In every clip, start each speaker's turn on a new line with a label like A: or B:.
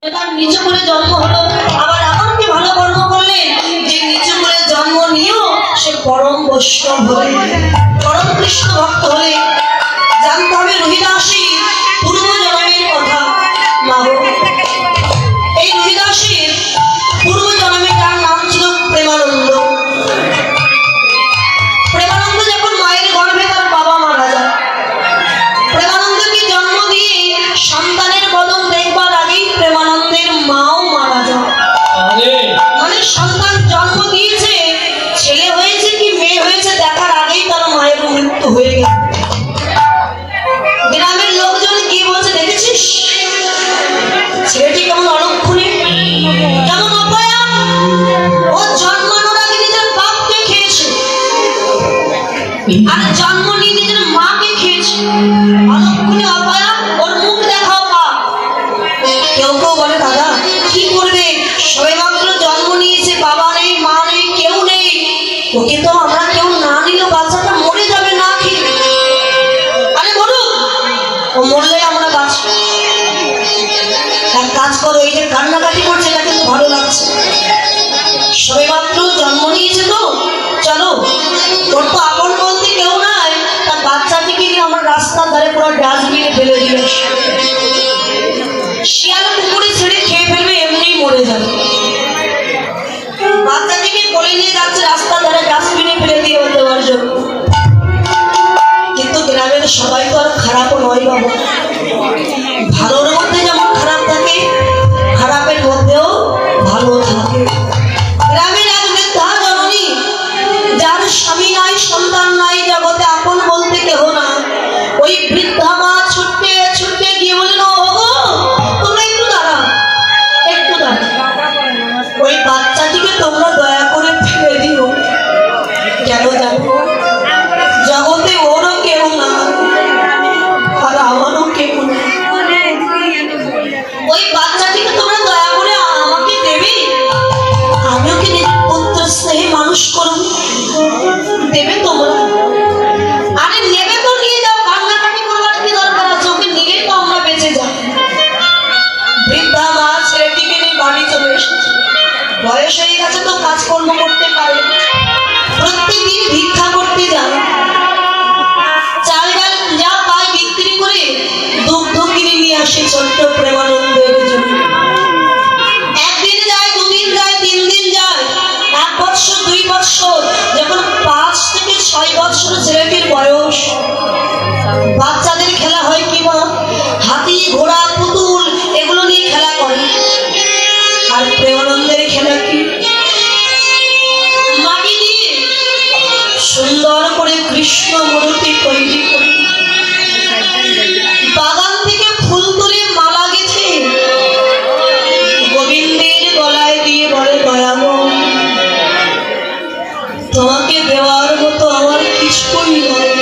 A: তার নিচু করে জন্ম হলো, আবার এমন কি ভালো কর্ম করলেন যে নিচু করে জন্ম নিয়েও সে পরম বৈষ্ণব হলে, পরম কৃষ্ণ ভক্ত হলে। জানতে হবে রোহিদাসীর পূর্ব জন্মের কথা। মা এই রোহিদাসীর পূর্ব জন্মে তার নাম ছিল প্রেমানন্দ। প্রেমানন্দ যখন মায়ের গর্ভে তার বাবা মারা যায়, প্রেমানন্দকে জন্ম দিয়ে সন্তানের বদল দেখবার আগেই প্রেমানন্দের মাও মারা যায়। মানে সন্তান জন্ম দিয়েছে, ছেলে হয়েছে কি মেয়ে হয়েছে দেখার আগেই তার মায়ের মৃত্যু হয়ে গেল। গ্রামের লোকজন গিয়ে বলছে, দেখেছিস ছেলেটি কেমন অলক্ষণে, কেমন অপয়া, ও জন্মানোর আগে নিজের বাপকে খেয়েছে আর জন্ম নিয়ে নিজের মাকে খেয়েছে। অলক্ষণে অপয়া, ওর মুখ দেখাও বাপ। কেউ কেউ বলে, দাদা কি করবে, সবে মাত্র জন্ম নিয়েছে, বাবা নেই মা নেই কেউ নেই, ওকে তো আমরা কেউ না নিলেও বাচ্চাটা মরে যাবে না খেয়ে। আরে বলুন, ও মরলে আমরা বাঁচব। এক কাজ করো, এই যে কান্নাকাটি করছে এটা কিন্তু ভালো লাগছে, সবে মাত্র জন্ম নিয়েছে তো চলো, ওর তো আপন বলতে কেউ নাই, তার বাচ্চাটিকে নিয়ে আমরা রাস্তার ধারে পুরো ডাস্টবিনে ফেলে দিয়ে শিয়াল কুকুরে ছেড়ে খেয়ে ফেলবে, এমনিই মরে যাবে। বাচ্চাটিকে কোলে নিয়ে যাচ্ছে রাস্তার ধারে ডাস্টবিনে ফেলে দিয়ে দেওয়ার জন্য। কিন্তু গ্রামের সবাই তো আর খারাপও নয় বাবা, ভালোর মধ্যে যেমন খারাপ থাকে, খারাপের মধ্যেও ভালো থাকে। গ্রামের এক বৃদ্ধা জননী, যার স্বামী নাই সন্তান নাই, জগতে আপন বলতে কেহ না, ওই বৃদ্ধা মা ছুটতে ছুটতে গিয়ে বললেন, ও গো তোমরা একটু দাঁড়াও, একটু দাঁড়াও, ওই বাচ্চাটিকে তোমরা দয়া করে ফেলে দিও। কেন জানো, জগতে ওরও কেউ না আর আমারও কেউ না, ওই বাচ্চাটিকে তোমরা দয়া করে আমাকে দেবে, আমিও কি নিজের পুত্র স্নেহে মানুষ করব, দেবে তোমরা? আরে নেবে তো নিয়ে যাও, কান্নাকাটি করবার কি দরকার আছে, ওকে নিয়ে তো আমরা বেঁচে যাই। বৃদ্ধা মা ছেলেটিকে নিয়ে বাড়ি চলে এসেছে, বয়স হয়ে গেছে তো কাজকর্ম করতে পারে, প্রত্যেকদিন ভিক্ষা করতে যান, চাল ডাল যা পায় বিক্রি করে দুগ্ধ কিনে নিয়ে আসে ছোট্ট প্রেমানন্দের জন্য। একদিন যায়, দুদিন যায়, 3 দিন যায়, 1 বছর 2 বছর, যখন 5 থেকে 6 বছর ছেলেটির বয়স, বাচ্চাদের খেলা হয় কি মা, হাতি ঘোড়া পুতুল এগুলো নিয়ে খেলা করে। আর প্রেমানন্দের খেলা কি, মাটি দিয়ে সুন্দর করে কৃষ্ণ মূর্তি তৈরি করে, বাগান থেকে ফুল তুলে মালা গেছে, গোবিন্দের গলায় দিয়ে বলে, দয়াময় তোমাকে দেওয়ার মতো আমার কিছুই নয়,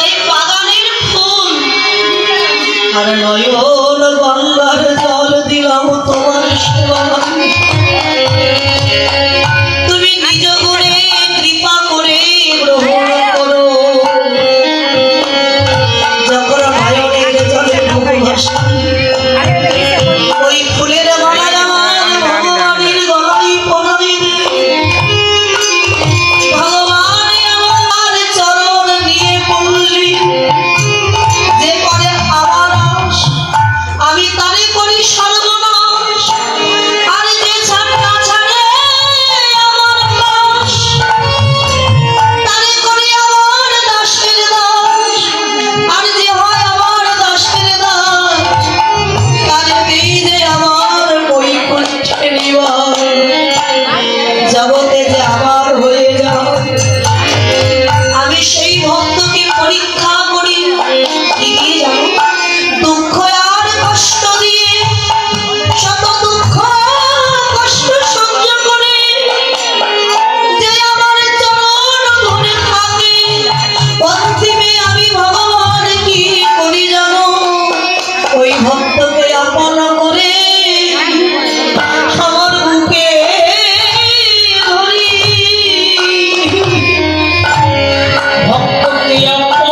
A: এই বাগানের ফুল আর নয়ন গঙ্গার জল দিলাম তোমার সেবা, তুমি নিজ গুণে কৃপা করে গ্রহণ করো। যখন নয়নের জলে ভাসে ওই ফুলের মালা আমার ভগবানের গলায় পরাই দে, ভগবান আমার চরণ নিয়ে পড়লি, যে করে আমার আশ আমি তারে করি সর্বনাশ, আর যে ছাড়া ছাড়ে আমার পাশ তারে করি আমার দাসের দাস, আর যে হয় আমার দাসের দাস তারে দেই যে আমার বৈকুণ্ঠে নিবাস। জগতে যে আমার হয়ে যাও, আমি সেই ভক্তকে পরীক্ষা করি কি দিয়ে জানো, দুঃখ আর কষ্ট দিয়ে, শত দুঃখ কষ্ট সহ্য করে যে আমার চরণ ধরে থাকে, অন্তিমে আমি ভগবান কি করি জানো, ওই ভক্তকে আপন করে আমার বুকে ধরি। ভক্তকে আপন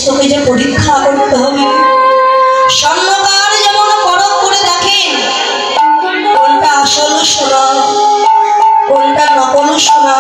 A: তোকে যে পরীক্ষা করতে হবে। স্বর্ণকার যেমন পরখ করে দেখেন কোনটা আসল সোনা কোনটা নকল সোনা,